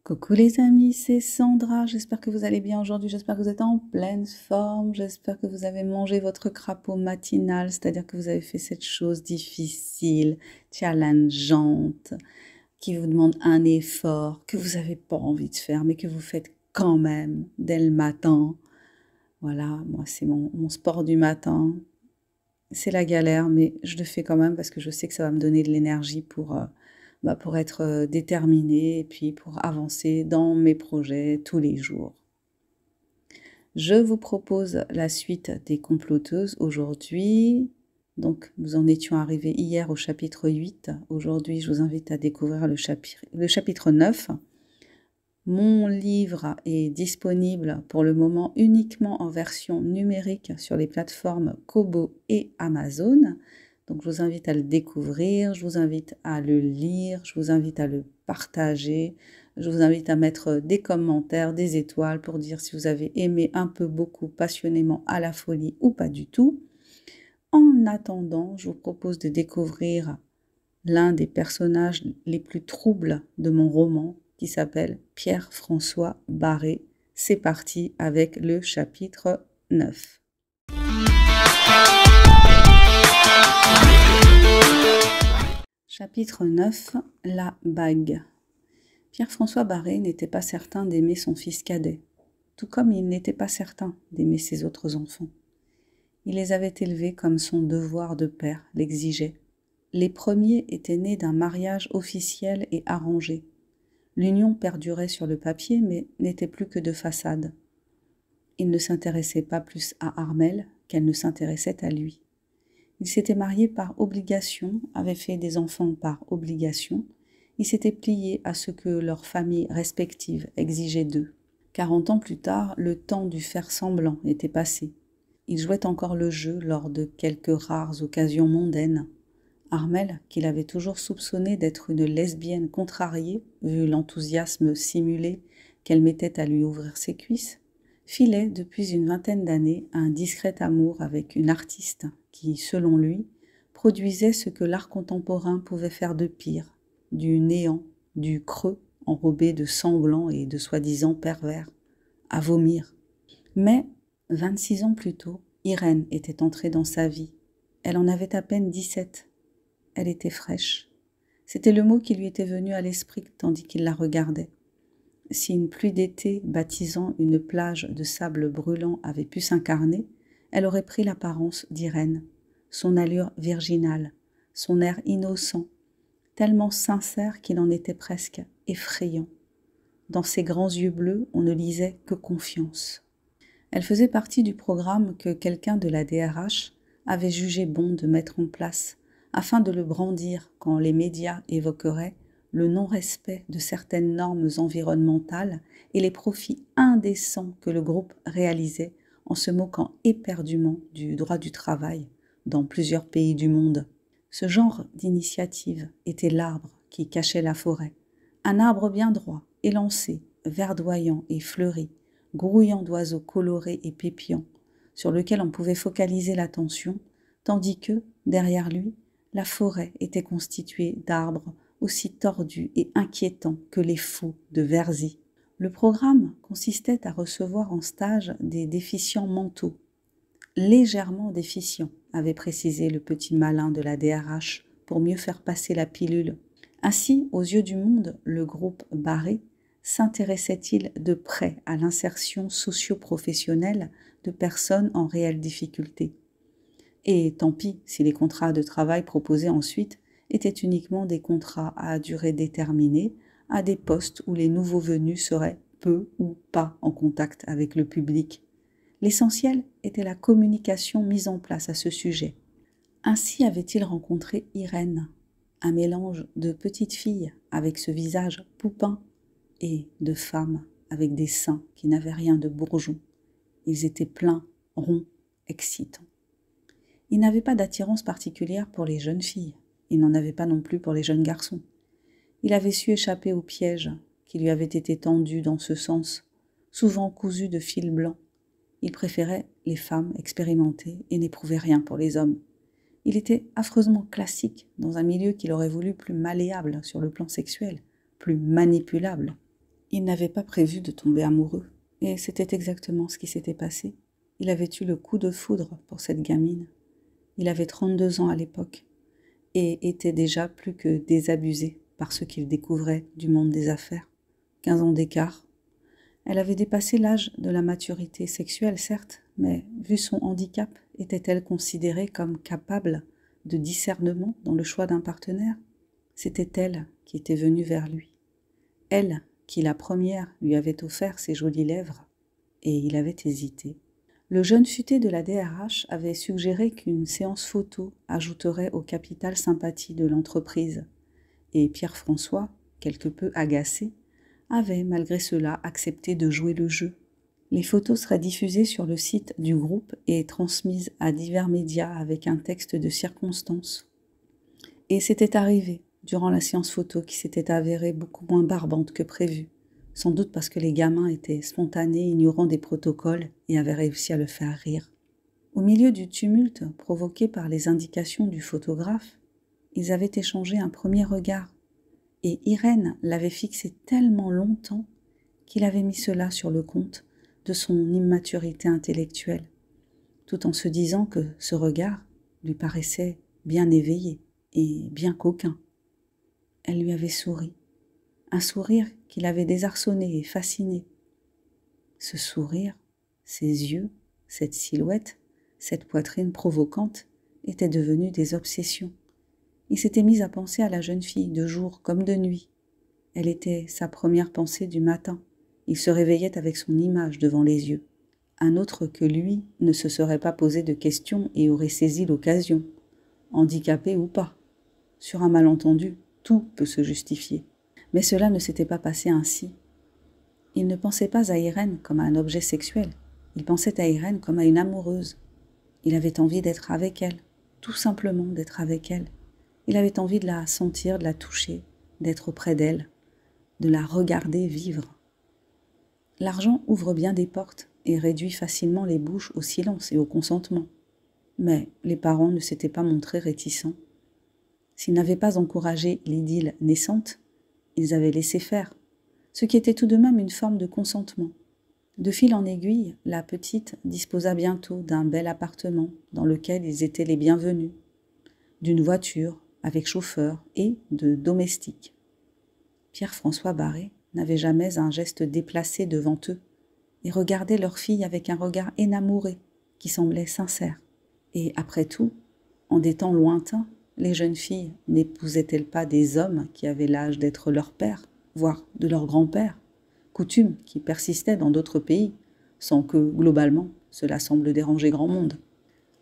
Coucou les amis, c'est Sandra, j'espère que vous allez bien aujourd'hui, j'espère que vous êtes en pleine forme, j'espère que vous avez mangé votre crapaud matinal, c'est-à-dire que vous avez fait cette chose difficile, challengeante, qui vous demande un effort, que vous n'avez pas envie de faire, mais que vous faites quand même dès le matin. Voilà, moi c'est mon sport du matin, c'est la galère, mais je le fais quand même parce que je sais que ça va me donner de l'énergie pour être déterminée et puis pour avancer dans mes projets tous les jours. Je vous propose la suite des comploteuses aujourd'hui. Donc, nous en étions arrivés hier au chapitre 8. Aujourd'hui, je vous invite à découvrir le chapitre 9. Mon livre est disponible pour le moment uniquement en version numérique sur les plateformes Kobo et Amazon. Donc je vous invite à le découvrir, je vous invite à le lire, je vous invite à le partager, je vous invite à mettre des commentaires, des étoiles pour dire si vous avez aimé un peu, beaucoup, passionnément, à la folie ou pas du tout. En attendant, je vous propose de découvrir l'un des personnages les plus troubles de mon roman, qui s'appelle Pierre-François Barré. C'est parti avec le chapitre 9. Chapitre 9. La bague. Pierre-François Barré n'était pas certain d'aimer son fils cadet, tout comme il n'était pas certain d'aimer ses autres enfants. Il les avait élevés comme son devoir de père l'exigeait. Les premiers étaient nés d'un mariage officiel et arrangé. L'union perdurait sur le papier, mais n'était plus que de façade. Il ne s'intéressait pas plus à Armelle qu'elle ne s'intéressait à lui. Ils s'étaient mariés par obligation, avaient fait des enfants par obligation. Ils s'étaient pliés à ce que leurs familles respectives exigeaient d'eux. 40 ans plus tard, le temps du faire semblant était passé. Ils jouaient encore le jeu lors de quelques rares occasions mondaines. Armelle, qu'il avait toujours soupçonné d'être une lesbienne contrariée, vu l'enthousiasme simulé qu'elle mettait à lui ouvrir ses cuisses, filait depuis une vingtaine d'années un discret amour avec une artiste qui, selon lui, produisait ce que l'art contemporain pouvait faire de pire, du néant, du creux enrobé de sanglant et de soi-disant pervers, à vomir. Mais, 26 ans plus tôt, Irène était entrée dans sa vie. Elle en avait à peine 17. Elle était fraîche. C'était le mot qui lui était venu à l'esprit tandis qu'il la regardait. Si une pluie d'été baptisant une plage de sable brûlant avait pu s'incarner, elle aurait pris l'apparence d'Irène, son allure virginale, son air innocent, tellement sincère qu'il en était presque effrayant. Dans ses grands yeux bleus, on ne lisait que confiance. Elle faisait partie du programme que quelqu'un de la DRH avait jugé bon de mettre en place afin de le brandir quand les médias évoqueraient le non-respect de certaines normes environnementales et les profits indécents que le groupe réalisait en se moquant éperdument du droit du travail dans plusieurs pays du monde. Ce genre d'initiative était l'arbre qui cachait la forêt, un arbre bien droit, élancé, verdoyant et fleuri, grouillant d'oiseaux colorés et pépiants, sur lequel on pouvait focaliser l'attention, tandis que, derrière lui, la forêt était constituée d'arbres aussi tordus et inquiétants que les fous de Verzy. Le programme consistait à recevoir en stage des déficients mentaux. Légèrement déficients, avait précisé le petit malin de la DRH pour mieux faire passer la pilule. Ainsi, aux yeux du monde, le groupe Barré s'intéressait-il de près à l'insertion socio-professionnelle de personnes en réelle difficulté. Et tant pis si les contrats de travail proposés ensuite étaient uniquement des contrats à durée déterminée, à des postes où les nouveaux venus seraient peu ou pas en contact avec le public. L'essentiel était la communication mise en place à ce sujet. Ainsi avait-il rencontré Irène, un mélange de petite fille avec ce visage poupin et de femme avec des seins qui n'avaient rien de bourgeon. Ils étaient pleins, ronds, excitants. Il n'avait pas d'attirance particulière pour les jeunes filles. Il n'en avait pas non plus pour les jeunes garçons. Il avait su échapper au piège qui lui avait été tendu dans ce sens, souvent cousu de fil blanc. Il préférait les femmes expérimentées et n'éprouvait rien pour les hommes. Il était affreusement classique dans un milieu qu'il aurait voulu plus malléable sur le plan sexuel, plus manipulable. Il n'avait pas prévu de tomber amoureux, et c'était exactement ce qui s'était passé. Il avait eu le coup de foudre pour cette gamine. Il avait 32 ans à l'époque, et était déjà plus que désabusé par ce qu'il découvrait du monde des affaires. 15 ans d'écart. Elle avait dépassé l'âge de la maturité sexuelle, certes, mais vu son handicap, était-elle considérée comme capable de discernement dans le choix d'un partenaire? C'était elle qui était venue vers lui. Elle qui, la première, lui avait offert ses jolies lèvres, et il avait hésité. Le jeune futé de la DRH avait suggéré qu'une séance photo ajouterait au capital sympathie de l'entreprise, et Pierre-François, quelque peu agacé, avait malgré cela accepté de jouer le jeu. Les photos seraient diffusées sur le site du groupe et transmises à divers médias avec un texte de circonstance. Et c'était arrivé durant la séance photo qui s'était avérée beaucoup moins barbante que prévu, sans doute parce que les gamins étaient spontanés, ignorant des protocoles et avaient réussi à le faire rire. Au milieu du tumulte provoqué par les indications du photographe, ils avaient échangé un premier regard, et Irène l'avait fixé tellement longtemps qu'il avait mis cela sur le compte de son immaturité intellectuelle, tout en se disant que ce regard lui paraissait bien éveillé et bien coquin. Elle lui avait souri, un sourire qui l'avait désarçonné et fasciné. Ce sourire, ces yeux, cette silhouette, cette poitrine provocante étaient devenus des obsessions. Il s'était mis à penser à la jeune fille de jour comme de nuit. Elle était sa première pensée du matin. Il se réveillait avec son image devant les yeux. Un autre que lui ne se serait pas posé de questions et aurait saisi l'occasion, handicapé ou pas. Sur un malentendu, tout peut se justifier. Mais cela ne s'était pas passé ainsi. Il ne pensait pas à Irène comme à un objet sexuel. Il pensait à Irène comme à une amoureuse. Il avait envie d'être avec elle, tout simplement d'être avec elle. Il avait envie de la sentir, de la toucher, d'être auprès d'elle, de la regarder vivre. L'argent ouvre bien des portes et réduit facilement les bouches au silence et au consentement. Mais les parents ne s'étaient pas montrés réticents. S'ils n'avaient pas encouragé l'idylle naissante, ils avaient laissé faire, ce qui était tout de même une forme de consentement. De fil en aiguille, la petite disposa bientôt d'un bel appartement dans lequel ils étaient les bienvenus, d'une voiture avec chauffeur et de domestiques. Pierre-François Barré n'avait jamais un geste déplacé devant eux et regardait leur fille avec un regard énamouré qui semblait sincère. Et après tout, en des temps lointains, les jeunes filles n'épousaient-elles pas des hommes qui avaient l'âge d'être leur père, voire de leur grand-père, coutume qui persistait dans d'autres pays, sans que, globalement, cela semble déranger grand monde.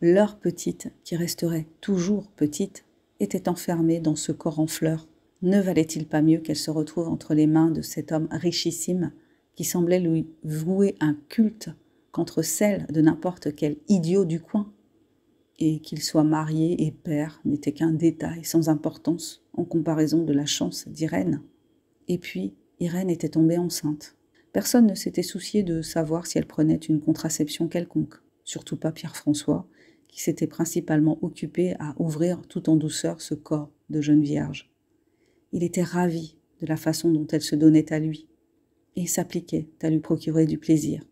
Leur petite, qui resterait toujours petite, était enfermée dans ce corps en fleurs. Ne valait-il pas mieux qu'elle se retrouve entre les mains de cet homme richissime qui semblait lui vouer un culte qu'entre celles de n'importe quel idiot du coin? Et qu'il soit marié et père n'était qu'un détail sans importance en comparaison de la chance d'Irène. Et puis, Irène était tombée enceinte. Personne ne s'était soucié de savoir si elle prenait une contraception quelconque, surtout pas Pierre-François, qui s'était principalement occupé à ouvrir tout en douceur ce corps de jeune vierge. Il était ravi de la façon dont elle se donnait à lui, et s'appliquait à lui procurer du plaisir.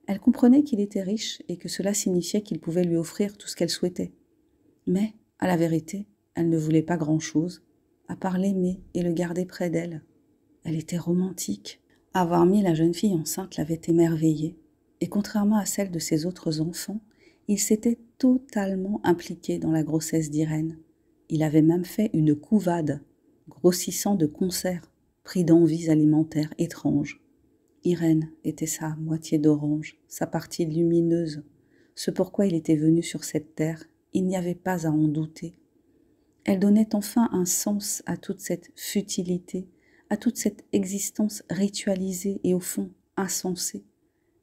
Elle comprenait qu'il était riche et que cela signifiait qu'il pouvait lui offrir tout ce qu'elle souhaitait. Mais, à la vérité, elle ne voulait pas grand-chose, à part l'aimer et le garder près d'elle. Elle était romantique. Avoir mis la jeune fille enceinte l'avait émerveillée, et contrairement à celle de ses autres enfants, il s'était totalement impliqué dans la grossesse d'Irène. Il avait même fait une couvade, grossissant de concert, pris d'envies alimentaires étranges. Irène était sa moitié d'orange, sa partie lumineuse, ce pourquoi il était venu sur cette terre, il n'y avait pas à en douter. Elle donnait enfin un sens à toute cette futilité, à toute cette existence ritualisée et au fond insensée.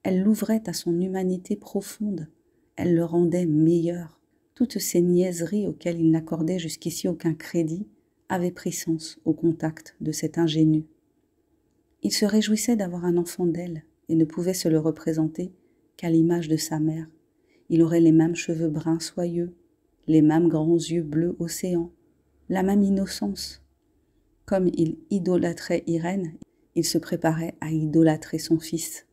Elle l'ouvrait à son humanité profonde, elle le rendait meilleur. Toutes ces niaiseries auxquelles il n'accordait jusqu'ici aucun crédit avaient pris sens au contact de cet ingénu. Il se réjouissait d'avoir un enfant d'elle et ne pouvait se le représenter qu'à l'image de sa mère. Il aurait les mêmes cheveux bruns soyeux, les mêmes grands yeux bleus océan, la même innocence. Comme il idolâtrait Irène, Il se préparait à idolâtrer son fils.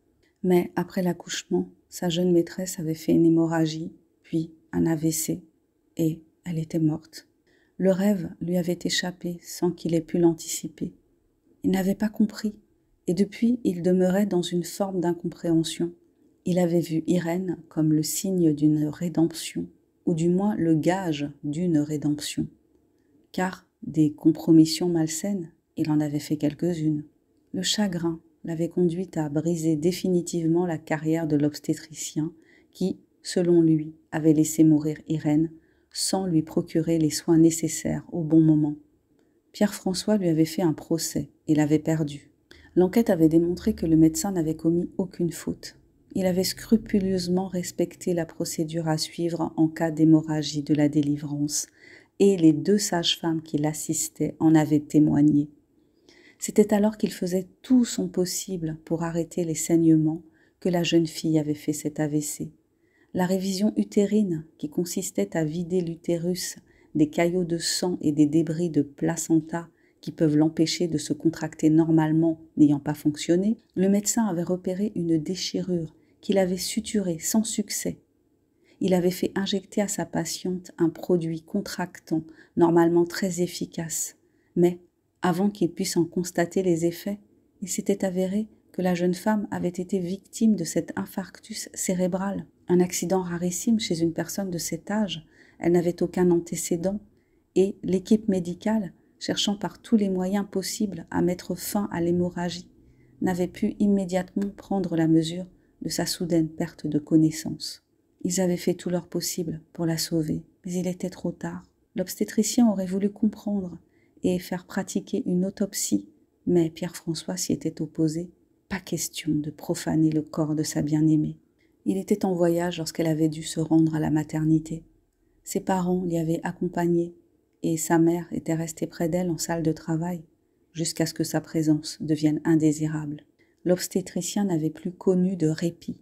Mais après l'accouchement, sa jeune maîtresse avait fait une hémorragie, puis un AVC, et elle était morte. Le rêve lui avait échappé sans qu'il ait pu l'anticiper. Il n'avait pas compris, et depuis il demeurait dans une forme d'incompréhension. Il avait vu Irène comme le signe d'une rédemption, ou du moins le gage d'une rédemption. Car des compromissions malsaines, il en avait fait quelques-unes. Le chagrin l'avait conduite à briser définitivement la carrière de l'obstétricien qui, selon lui, avait laissé mourir Irène sans lui procurer les soins nécessaires au bon moment. Pierre-François lui avait fait un procès et l'avait perdu. L'enquête avait démontré que le médecin n'avait commis aucune faute. Il avait scrupuleusement respecté la procédure à suivre en cas d'hémorragie de la délivrance, et les 2 sages-femmes qui l'assistaient en avaient témoigné. C'était alors qu'il faisait tout son possible pour arrêter les saignements que la jeune fille avait fait cet AVC. La révision utérine, qui consistait à vider l'utérus des caillots de sang et des débris de placenta qui peuvent l'empêcher de se contracter normalement n'ayant pas fonctionné, le médecin avait repéré une déchirure qu'il avait suturée sans succès. Il avait fait injecter à sa patiente un produit contractant, normalement très efficace, mais avant qu'il puisse en constater les effets, il s'était avéré que la jeune femme avait été victime de cet infarctus cérébral, un accident rarissime chez une personne de cet âge. Elle n'avait aucun antécédent, et l'équipe médicale, cherchant par tous les moyens possibles à mettre fin à l'hémorragie, n'avait pu immédiatement prendre la mesure de sa soudaine perte de connaissance. Ils avaient fait tout leur possible pour la sauver, mais il était trop tard. L'obstétricien aurait voulu comprendre et faire pratiquer une autopsie, mais Pierre-François s'y était opposé. Pas question de profaner le corps de sa bien-aimée. Il était en voyage lorsqu'elle avait dû se rendre à la maternité. Ses parents l'y avaient accompagnée et sa mère était restée près d'elle en salle de travail jusqu'à ce que sa présence devienne indésirable. L'obstétricien n'avait plus connu de répit.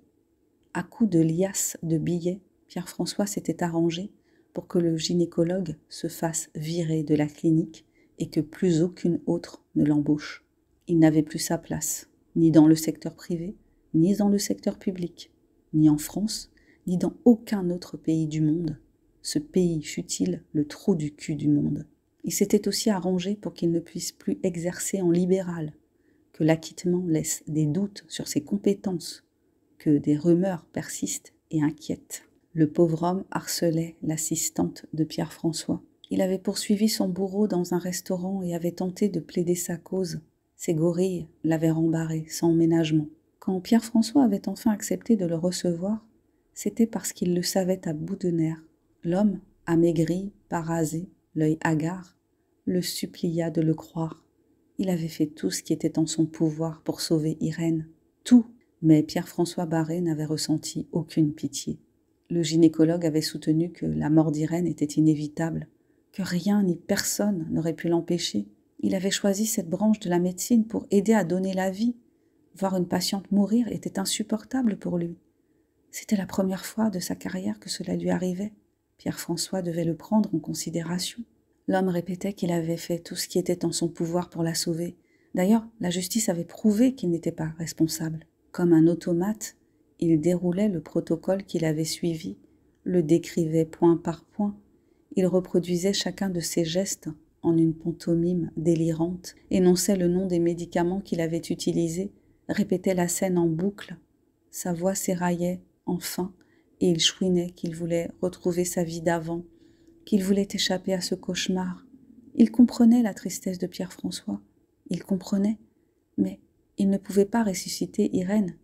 À coups de liasses de billets, Pierre-François s'était arrangé pour que le gynécologue se fasse virer de la clinique et que plus aucune autre ne l'embauche. Il n'avait plus sa place, ni dans le secteur privé, ni dans le secteur public, ni en France, ni dans aucun autre pays du monde. Ce pays fut-il le trou du cul du monde. Il s'était aussi arrangé pour qu'il ne puisse plus exercer en libéral, que l'acquittement laisse des doutes sur ses compétences, que des rumeurs persistent et inquiètent. Le pauvre homme harcelait l'assistante de Pierre-François. Il avait poursuivi son bourreau dans un restaurant et avait tenté de plaider sa cause. Ses gorilles l'avaient rembarré sans ménagement. Quand Pierre-François avait enfin accepté de le recevoir, c'était parce qu'il le savait à bout de nerfs. L'homme, amaigri, parasé, l'œil hagard, le supplia de le croire. Il avait fait tout ce qui était en son pouvoir pour sauver Irène. Tout, mais Pierre-François Barré n'avait ressenti aucune pitié. Le gynécologue avait soutenu que la mort d'Irène était inévitable, que rien ni personne n'aurait pu l'empêcher. Il avait choisi cette branche de la médecine pour aider à donner la vie. Voir une patiente mourir était insupportable pour lui. C'était la première fois de sa carrière que cela lui arrivait. Pierre-François devait le prendre en considération. L'homme répétait qu'il avait fait tout ce qui était en son pouvoir pour la sauver. D'ailleurs, la justice avait prouvé qu'il n'était pas responsable. Comme un automate, il déroulait le protocole qu'il avait suivi, le décrivait point par point. Il reproduisait chacun de ses gestes en une pantomime délirante, énonçait le nom des médicaments qu'il avait utilisés, répétait la scène en boucle. Sa voix s'éraillait, enfin, et il chouinait qu'il voulait retrouver sa vie d'avant, qu'il voulait échapper à ce cauchemar. Il comprenait la tristesse de Pierre-François. Il comprenait, mais il ne pouvait pas ressusciter Irène.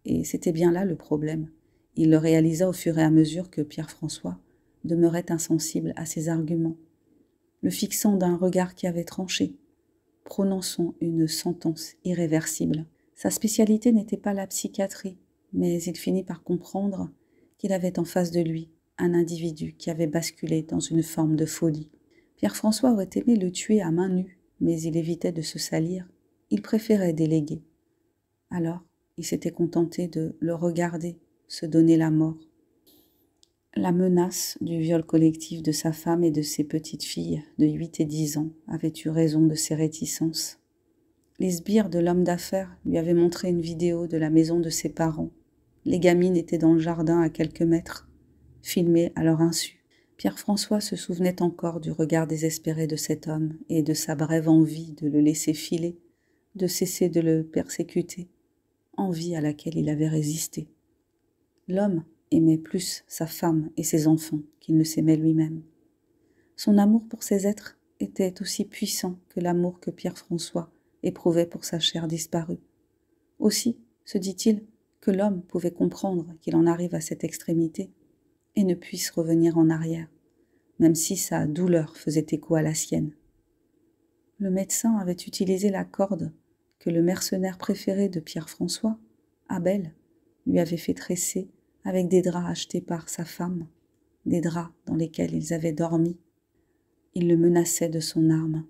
Et c'était bien là le problème. Il le réalisa au fur et à mesure que Pierre-François demeurait insensible à ses arguments, le fixant d'un regard qui avait tranché, prononçant une sentence irréversible. Sa spécialité n'était pas la psychiatrie, mais il finit par comprendre qu'il avait en face de lui un individu qui avait basculé dans une forme de folie. Pierre-François aurait aimé le tuer à main nue, mais il évitait de se salir. Il préférait déléguer. Alors, il s'était contenté de le regarder se donner la mort. La menace du viol collectif de sa femme et de ses petites filles de 8 et 10 ans avait eu raison de ses réticences. Les sbires de l'homme d'affaires lui avaient montré une vidéo de la maison de ses parents. Les gamines étaient dans le jardin à quelques mètres, filmées à leur insu. Pierre-François se souvenait encore du regard désespéré de cet homme et de sa brève envie de le laisser filer, de cesser de le persécuter, envie à laquelle il avait résisté. L'homme aimait plus sa femme et ses enfants qu'il ne s'aimait lui-même. Son amour pour ces êtres était aussi puissant que l'amour que Pierre-François éprouvait pour sa chair disparue. Aussi, se dit-il, que l'homme pouvait comprendre qu'il en arrive à cette extrémité et ne puisse revenir en arrière, même si sa douleur faisait écho à la sienne. Le médecin avait utilisé la corde que le mercenaire préféré de Pierre-François, Abel, lui avait fait tresser avec des draps achetés par sa femme, des draps dans lesquels ils avaient dormi. Il le menaçait de son arme.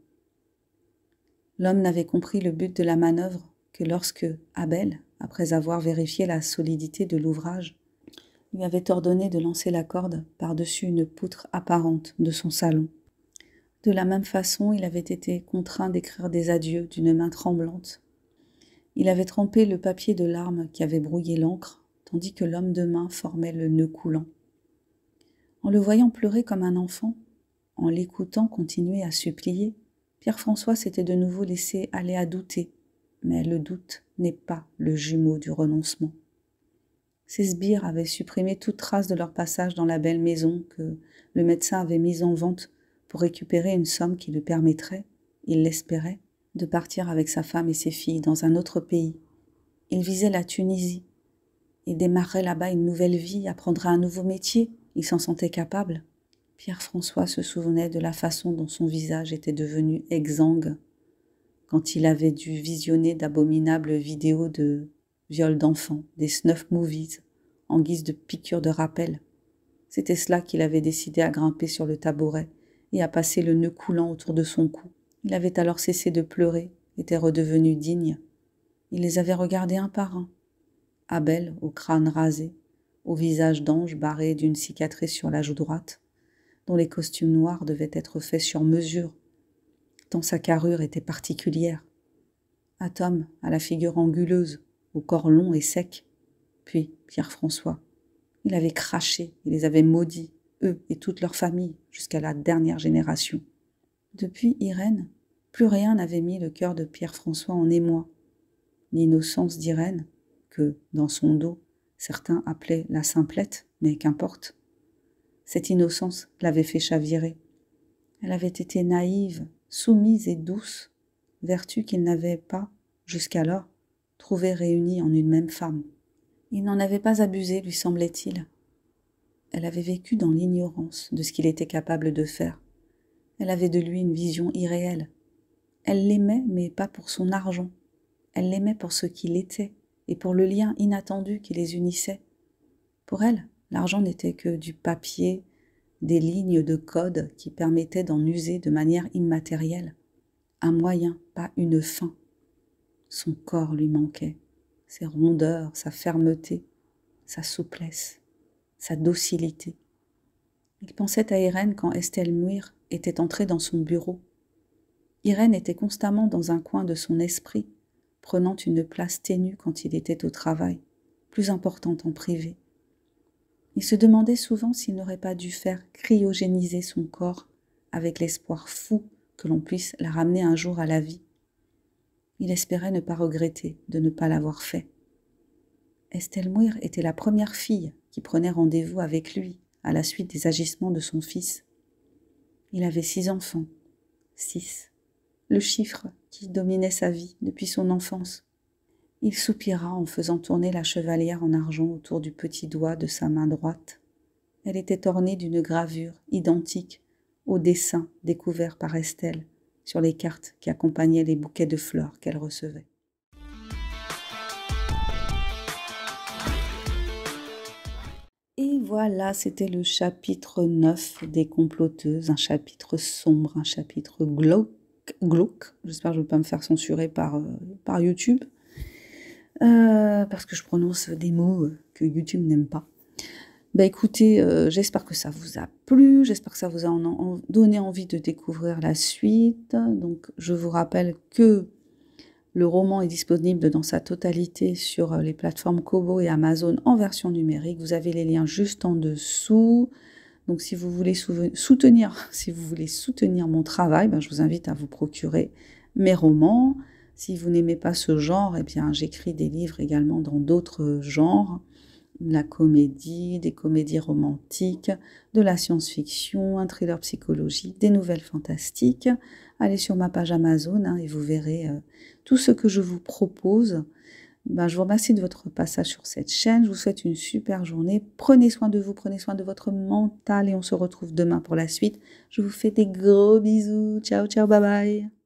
L'homme n'avait compris le but de la manœuvre que lorsque Abel, après avoir vérifié la solidité de l'ouvrage, lui avait ordonné de lancer la corde par-dessus une poutre apparente de son salon. De la même façon, il avait été contraint d'écrire des adieux d'une main tremblante. Il avait trempé le papier de larmes qui avait brouillé l'encre, tandis que l'homme de main formait le nœud coulant. En le voyant pleurer comme un enfant, en l'écoutant continuer à supplier, Pierre-François s'était de nouveau laissé aller à douter, mais le doute n'est pas le jumeau du renoncement. Ces sbires avaient supprimé toute trace de leur passage dans la belle maison que le médecin avait mise en vente pour récupérer une somme qui lui permettrait, il l'espérait, de partir avec sa femme et ses filles dans un autre pays. Il visait la Tunisie. Il démarrait là-bas une nouvelle vie, apprendrait un nouveau métier. Il s'en sentait capable. Pierre-François se souvenait de la façon dont son visage était devenu exsangue quand il avait dû visionner d'abominables vidéos de viol d'enfants, des snuff movies, en guise de piqûre de rappel. C'était cela qu'il avait décidé à grimper sur le tabouret et à passer le nœud coulant autour de son cou. Il avait alors cessé de pleurer, était redevenu digne. Il les avait regardés un par un. Abel, au crâne rasé, au visage d'ange barré d'une cicatrice sur la joue droite, dont les costumes noirs devaient être faits sur mesure, tant sa carrure était particulière. À Tom, à la figure anguleuse, au corps long et sec, puis Pierre-François. Il avait craché, il les avait maudits, eux et toute leur famille, jusqu'à la dernière génération. Depuis Irène, plus rien n'avait mis le cœur de Pierre-François en émoi. L'innocence d'Irène, que, dans son dos, certains appelaient la simplette, mais qu'importe. Cette innocence l'avait fait chavirer. Elle avait été naïve, soumise et douce, vertu qu'il n'avait pas, jusqu'alors, trouvée réunie en une même femme. Il n'en avait pas abusé, lui semblait-il. Elle avait vécu dans l'ignorance de ce qu'il était capable de faire. Elle avait de lui une vision irréelle. Elle l'aimait, mais pas pour son argent. Elle l'aimait pour ce qu'il était et pour le lien inattendu qui les unissait. Pour elle, l'argent n'était que du papier, des lignes de code qui permettaient d'en user de manière immatérielle. Un moyen, pas une fin. Son corps lui manquait, ses rondeurs, sa fermeté, sa souplesse, sa docilité. Il pensait à Irène quand Estelle Muir était entrée dans son bureau. Irène était constamment dans un coin de son esprit, prenant une place ténue quand il était au travail, plus importante en privé. Il se demandait souvent s'il n'aurait pas dû faire cryogéniser son corps avec l'espoir fou que l'on puisse la ramener un jour à la vie. Il espérait ne pas regretter de ne pas l'avoir fait. Estelle Muir était la première fille qui prenait rendez-vous avec lui à la suite des agissements de son fils. Il avait 6 enfants, 6, le chiffre qui dominait sa vie depuis son enfance. Il soupira en faisant tourner la chevalière en argent autour du petit doigt de sa main droite. Elle était ornée d'une gravure identique au dessin découvert par Estelle sur les cartes qui accompagnaient les bouquets de fleurs qu'elle recevait. Et voilà, c'était le chapitre 9 des Comploteuses, un chapitre sombre, un chapitre glauque. J'espère que je ne vais pas me faire censurer par YouTube, parce que je prononce des mots que YouTube n'aime pas. Écoutez, j'espère que ça vous a plu, j'espère que ça vous a donné envie de découvrir la suite. Donc, je vous rappelle que Le roman est disponible dans sa totalité sur les plateformes Kobo et Amazon en version numérique. Vous avez les liens juste en dessous. Donc si vous voulez soutenir mon travail, je vous invite à vous procurer mes romans. Si vous n'aimez pas ce genre, eh bien j'écris des livres également dans d'autres genres. La comédie, des comédies romantiques, de la science-fiction, un thriller psychologique, des nouvelles fantastiques. Allez sur ma page Amazon et vous verrez tout ce que je vous propose. Je vous remercie de votre passage sur cette chaîne. Je vous souhaite une super journée. Prenez soin de vous, prenez soin de votre mental et on se retrouve demain pour la suite. Je vous fais des gros bisous. Ciao, ciao, bye bye.